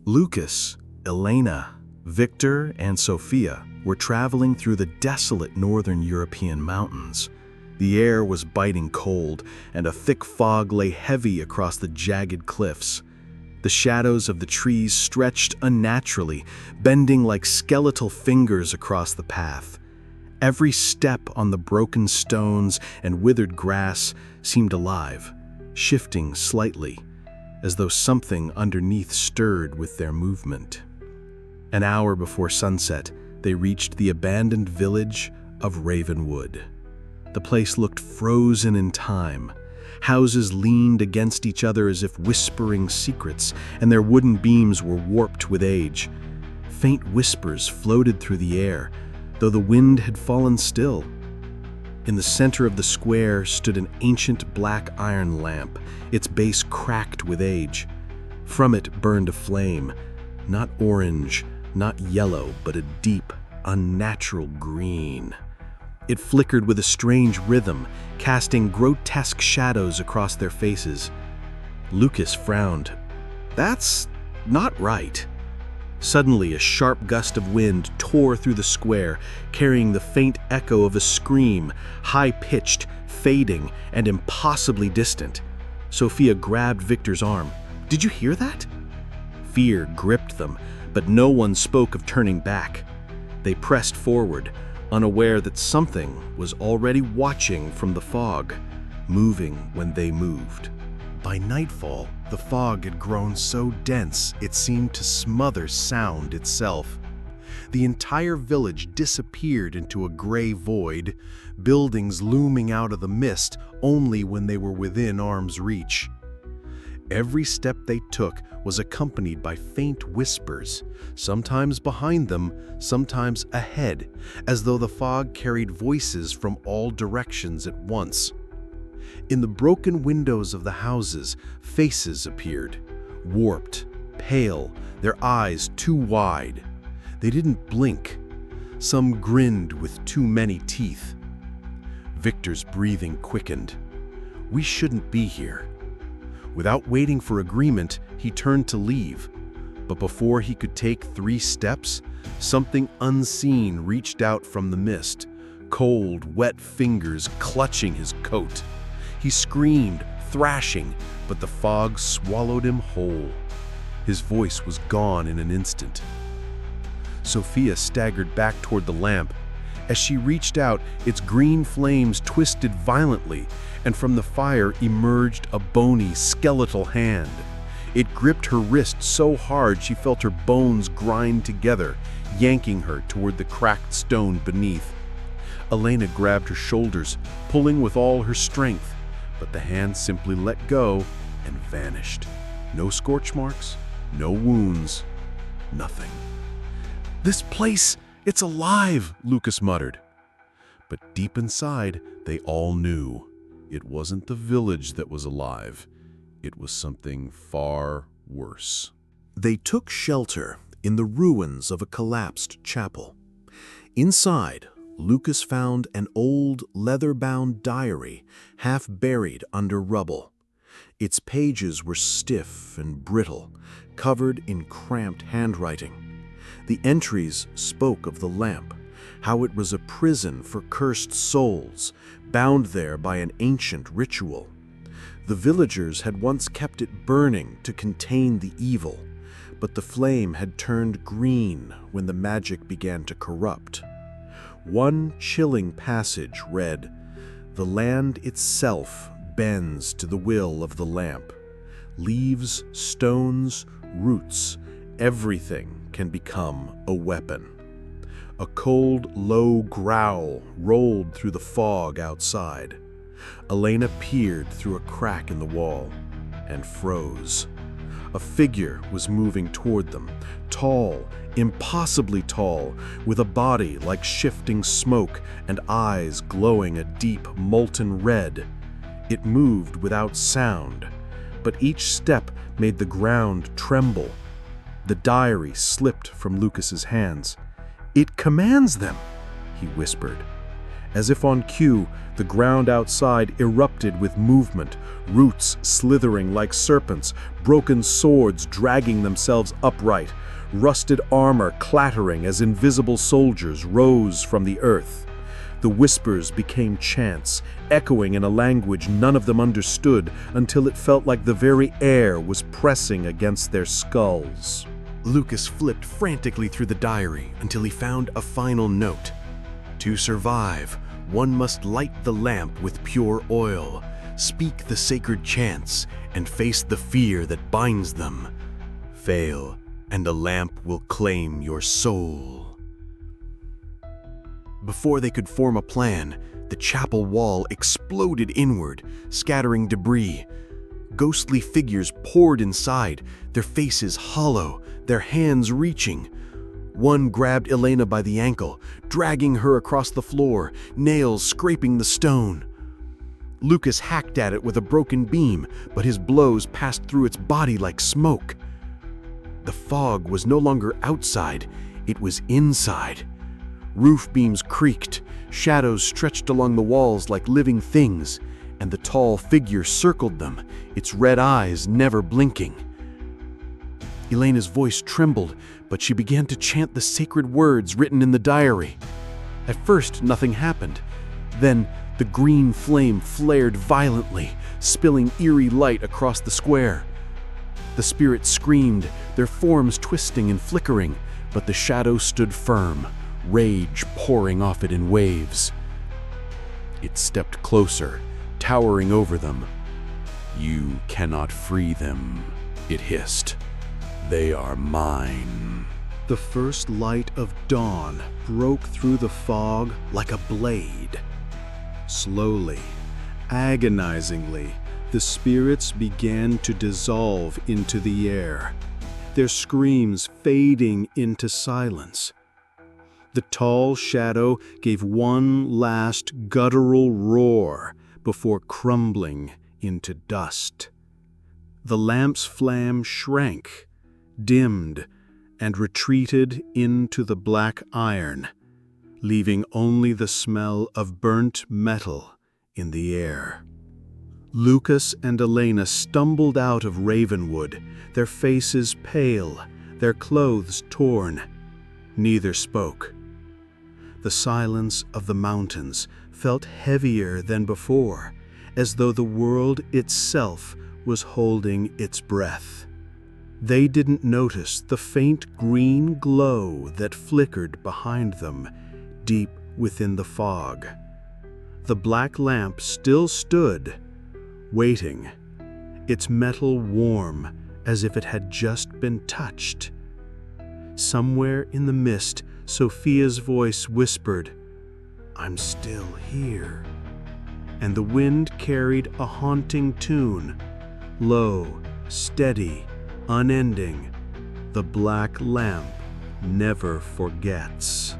Lucas, Elena, Victor, and Sophia were traveling through the desolate northern European mountains. The air was biting cold, and a thick fog lay heavy across the jagged cliffs. The shadows of the trees stretched unnaturally, bending like skeletal fingers across the path. Every step on the broken stones and withered grass seemed alive, shifting slightly, as though something underneath stirred with their movement. An hour before sunset, they reached the abandoned village of Ravenwood. The place looked frozen in time. Houses leaned against each other as if whispering secrets, and their wooden beams were warped with age. Faint whispers floated through the air, though the wind had fallen still. In the center of the square stood an ancient black iron lamp, its base cracked with age. From it burned a flame, not orange, not yellow, but a deep, unnatural green. It flickered with a strange rhythm, casting grotesque shadows across their faces. Lucas frowned. "That's not right." Suddenly, a sharp gust of wind tore through the square, carrying the faint echo of a scream, high-pitched, fading, and impossibly distant. Sophia grabbed Victor's arm. "Did you hear that?" Fear gripped them, but no one spoke of turning back. They pressed forward, unaware that something was already watching from the fog, moving when they moved. By nightfall, the fog had grown so dense it seemed to smother sound itself. The entire village disappeared into a gray void, buildings looming out of the mist only when they were within arm's reach. Every step they took was accompanied by faint whispers, sometimes behind them, sometimes ahead, as though the fog carried voices from all directions at once. In the broken windows of the houses, faces appeared, warped, pale, their eyes too wide. They didn't blink. Some grinned with too many teeth. Victor's breathing quickened. "We shouldn't be here." Without waiting for agreement, he turned to leave. But before he could take 3 steps, something unseen reached out from the mist, cold, wet fingers clutching his coat. He screamed, thrashing, but the fog swallowed him whole. His voice was gone in an instant. Sophia staggered back toward the lamp. As she reached out, its green flames twisted violently, and from the fire emerged a bony, skeletal hand. It gripped her wrist so hard she felt her bones grind together, yanking her toward the cracked stone beneath. Elena grabbed her shoulders, pulling with all her strength, but the hand simply let go and vanished. No scorch marks, no wounds, nothing. "This place, it's alive," Lucas muttered. But deep inside, they all knew. It wasn't the village that was alive. It was something far worse. They took shelter in the ruins of a collapsed chapel. Inside, Lucas found an old leather-bound diary half buried under rubble. Its pages were stiff and brittle, covered in cramped handwriting. The entries spoke of the lamp, how it was a prison for cursed souls, bound there by an ancient ritual. The villagers had once kept it burning to contain the evil, but the flame had turned green when the magic began to corrupt. One chilling passage read, "The land itself bends to the will of the lamp. Leaves, stones, roots, everything can become a weapon." A cold, low growl rolled through the fog outside. Elena peered through a crack in the wall and froze. A figure was moving toward them, tall, impossibly tall, with a body like shifting smoke and eyes glowing a deep, molten red. It moved without sound, but each step made the ground tremble. The diary slipped from Lucas's hands. "It commands them," he whispered. As if on cue, the ground outside erupted with movement, roots slithering like serpents, broken swords dragging themselves upright, rusted armor clattering as invisible soldiers rose from the earth. The whispers became chants, echoing in a language none of them understood until it felt like the very air was pressing against their skulls. Lucas flipped frantically through the diary until he found a final note. To survive, one must light the lamp with pure oil, speak the sacred chants, and face the fear that binds them. Fail, and the lamp will claim your soul. Before they could form a plan, the chapel wall exploded inward, scattering debris. Ghostly figures poured inside, their faces hollow, their hands reaching. One grabbed Elena by the ankle, dragging her across the floor, nails scraping the stone. Lucas hacked at it with a broken beam, but his blows passed through its body like smoke. The fog was no longer outside, it was inside. Roof beams creaked, shadows stretched along the walls like living things, and the tall figure circled them, its red eyes never blinking. Elena's voice trembled, but she began to chant the sacred words written in the diary. At first, nothing happened. Then, the green flame flared violently, spilling eerie light across the square. The spirits screamed, their forms twisting and flickering, but the shadow stood firm, rage pouring off it in waves. It stepped closer, towering over them. "You cannot free them," it hissed. "They are mine." The first light of dawn broke through the fog like a blade. Slowly, agonizingly, the spirits began to dissolve into the air, their screams fading into silence. The tall shadow gave one last guttural roar before crumbling into dust. The lamp's flame shrank, dimmed, and retreated into the black iron, leaving only the smell of burnt metal in the air. Lucas and Elena stumbled out of Ravenwood, their faces pale, their clothes torn. Neither spoke. The silence of the mountains felt heavier than before, as though the world itself was holding its breath. They didn't notice the faint green glow that flickered behind them, deep within the fog. The black lamp still stood, waiting, its metal warm as if it had just been touched. Somewhere in the mist, Sophia's voice whispered, "I'm still here." And the wind carried a haunting tune, low, steady, unending. The black lamp never forgets.